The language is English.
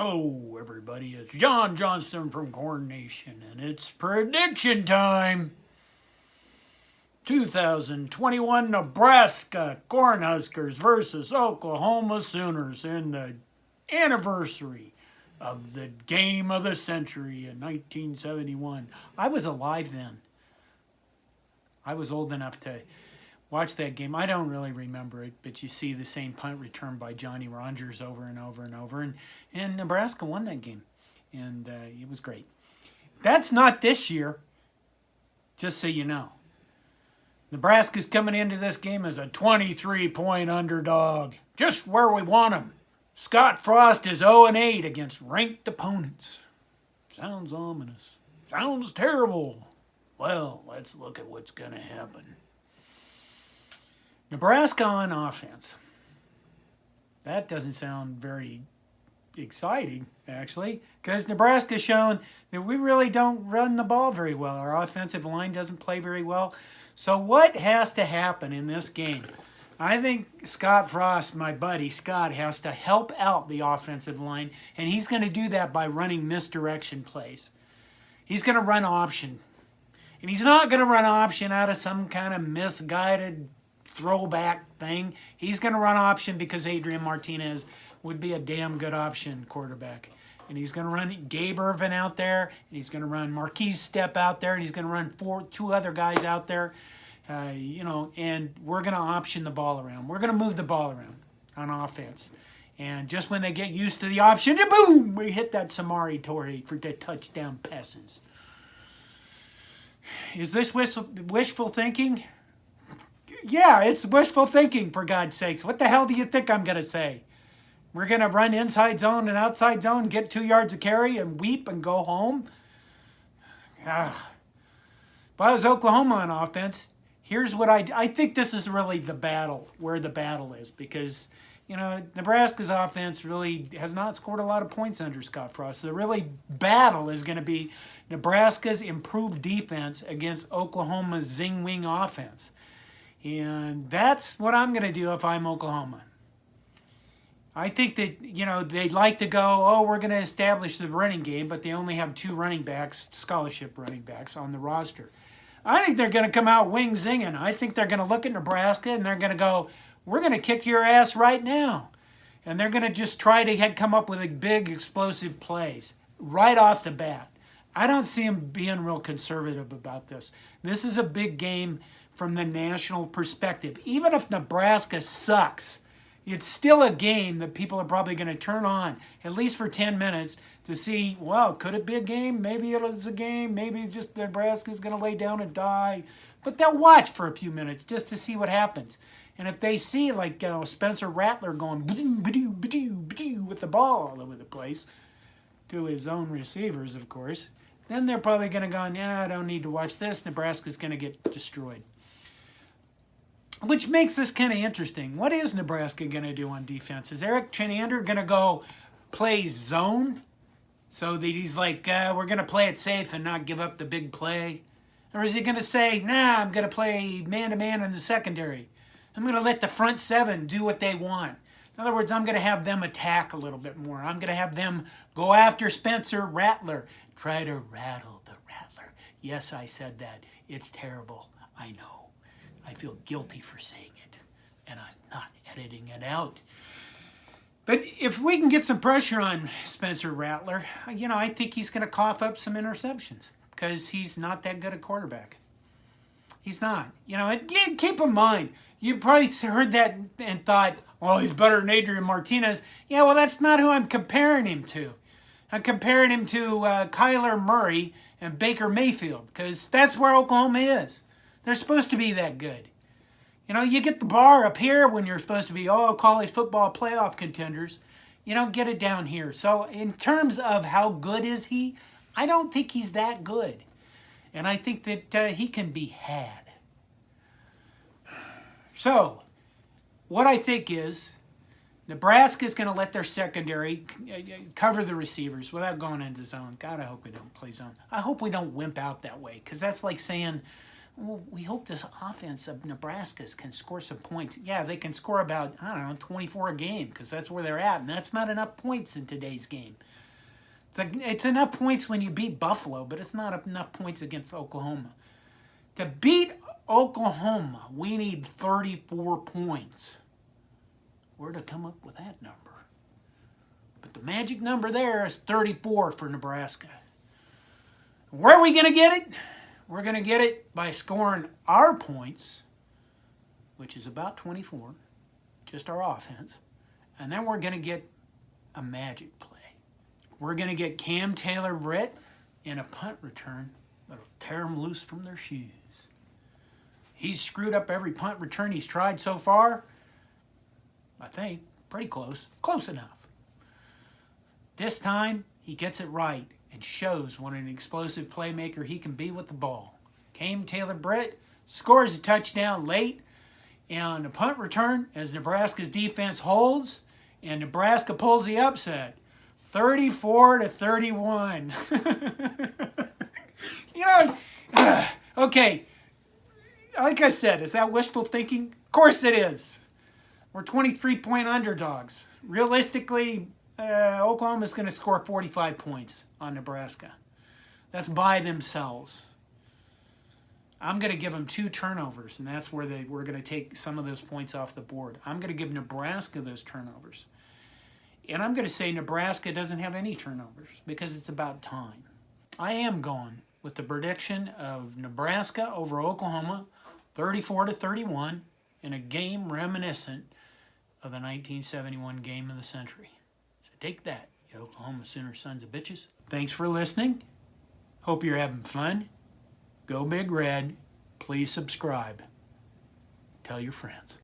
Hello, everybody. It's John Johnston from Corn Nation, and it's prediction time. 2021 Nebraska Cornhuskers versus Oklahoma Sooners in the anniversary of the game of the century in 1971. I was alive then. I was old enough to watch that game. I don't really remember it, but you see the same punt return by Johnny Rogers over and over and over. And Nebraska won that game. And it was great. That's not this year, just so you know. Nebraska's coming into this game as a 23-point underdog. Just where we want them. Scott Frost is 0-8 against ranked opponents. Sounds ominous. Sounds terrible. Well, let's look at what's going to happen. Nebraska on offense. That doesn't sound very exciting, actually, because Nebraska's shown that we really don't run the ball very well. Our offensive line doesn't play very well. So what has to happen in this game? I think Scott Frost, my buddy Scott, has to help out the offensive line, and he's going to do that by running misdirection plays. He's going to run option. And he's not going to run option out of some kind of misguided throwback thing. He's going to run option because Adrian Martinez would be a damn good option quarterback. And he's going to run Gabe Ervin out there, and he's going to run Marquise Stepp out there, and he's going to run two other guys out there, and we're going to option the ball around. We're going to move the ball around on offense. And just when they get used to the option, boom, we hit that Samari Torre for the touchdown passes. Is this wishful thinking? Yeah, it's wishful thinking, for God's sakes. What the hell do you think I'm going to say? We're going to run inside zone and outside zone, get 2 yards of carry, and weep and go home? If I was Oklahoma on offense, here's what I think this is really the battle, where the battle is. Because, Nebraska's offense really has not scored a lot of points under Scott Frost. The really battle is going to be Nebraska's improved defense against Oklahoma's zing-wing offense. And that's what I'm going to do if I'm Oklahoma. I think that, they'd like to go, we're going to establish the running game, but they only have 2 running backs, scholarship running backs, on the roster. I think they're going to come out wing zinging. I think they're going to look at Nebraska and they're going to go, we're going to kick your ass right now. And they're going to just try to come up with a big explosive plays right off the bat. I don't see them being real conservative about this. This is a big game from the national perspective. Even if Nebraska sucks, it's still a game that people are probably going to turn on, at least for 10 minutes, to see, well, could it be a game? Maybe it's a game. Maybe just Nebraska's going to lay down and die. But they'll watch for a few minutes just to see what happens. And if they see, Spencer Rattler going with the ball all over the place, to his own receivers, of course, then they're probably going to go, I don't need to watch this. Nebraska's going to get destroyed. Which makes this kind of interesting. What is Nebraska going to do on defense? Is Eric Chinander going to go play zone so that he's like, we're going to play it safe and not give up the big play? Or is he going to say, I'm going to play man-to-man in the secondary. I'm going to let the front 7 do what they want. In other words, I'm going to have them attack a little bit more. I'm going to have them go after Spencer Rattler. Try to rattle the Rattler. Yes, I said that. It's terrible. I know. I feel guilty for saying it, and I'm not editing it out. But if we can get some pressure on Spencer Rattler, I think he's going to cough up some interceptions because he's not that good a quarterback. He's not. Keep in mind, you probably heard that and thought, he's better than Adrian Martinez. Yeah, well, that's not who I'm comparing him to. I'm comparing him to Kyler Murray and Baker Mayfield because that's where Oklahoma is. They're supposed to be that good. You get the bar up here when you're supposed to be, college football playoff contenders. You don't get it down here. So in terms of how good is he, I don't think he's that good. And I think that he can be had. So what I think is Nebraska's going to let their secondary cover the receivers without going into zone. God, I hope we don't play zone. I hope we don't wimp out that way because that's like saying, Well, we hope this offense of Nebraska's can score some points. Yeah, they can score about, I don't know, 24 a game because that's where they're at. And that's not enough points in today's game. It's enough points when you beat Buffalo, but it's not enough points against Oklahoma. To beat Oklahoma, we need 34 points. Where to come up with that number? But the magic number there is 34 for Nebraska. Where are we going to get it? We're going to get it by scoring our points, which is about 24, just our offense. And then we're going to get a magic play. We're going to get Cam Taylor-Britt in a punt return that'll tear them loose from their shoes. He's screwed up every punt return he's tried so far. I think pretty close. Close enough. This time, he gets it right and shows what an explosive playmaker he can be with the ball. Cam Taylor-Britt scores a touchdown late on a punt return as Nebraska's defense holds, and Nebraska pulls the upset, 34-31. Okay, like I said, is that wishful thinking? Of course it is. We're 23-point underdogs. Realistically, Oklahoma's going to score 45 points on Nebraska. That's by themselves. I'm going to give them 2 turnovers, and that's where we're going to take some of those points off the board. I'm going to give Nebraska those turnovers. And I'm going to say Nebraska doesn't have any turnovers because it's about time. I am going with the prediction of Nebraska over Oklahoma, 34-31, in a game reminiscent of the 1971 game of the century. So take that, you Oklahoma Sooner sons of bitches. Thanks for listening. Hope you're having fun. Go Big Red. Please subscribe. Tell your friends.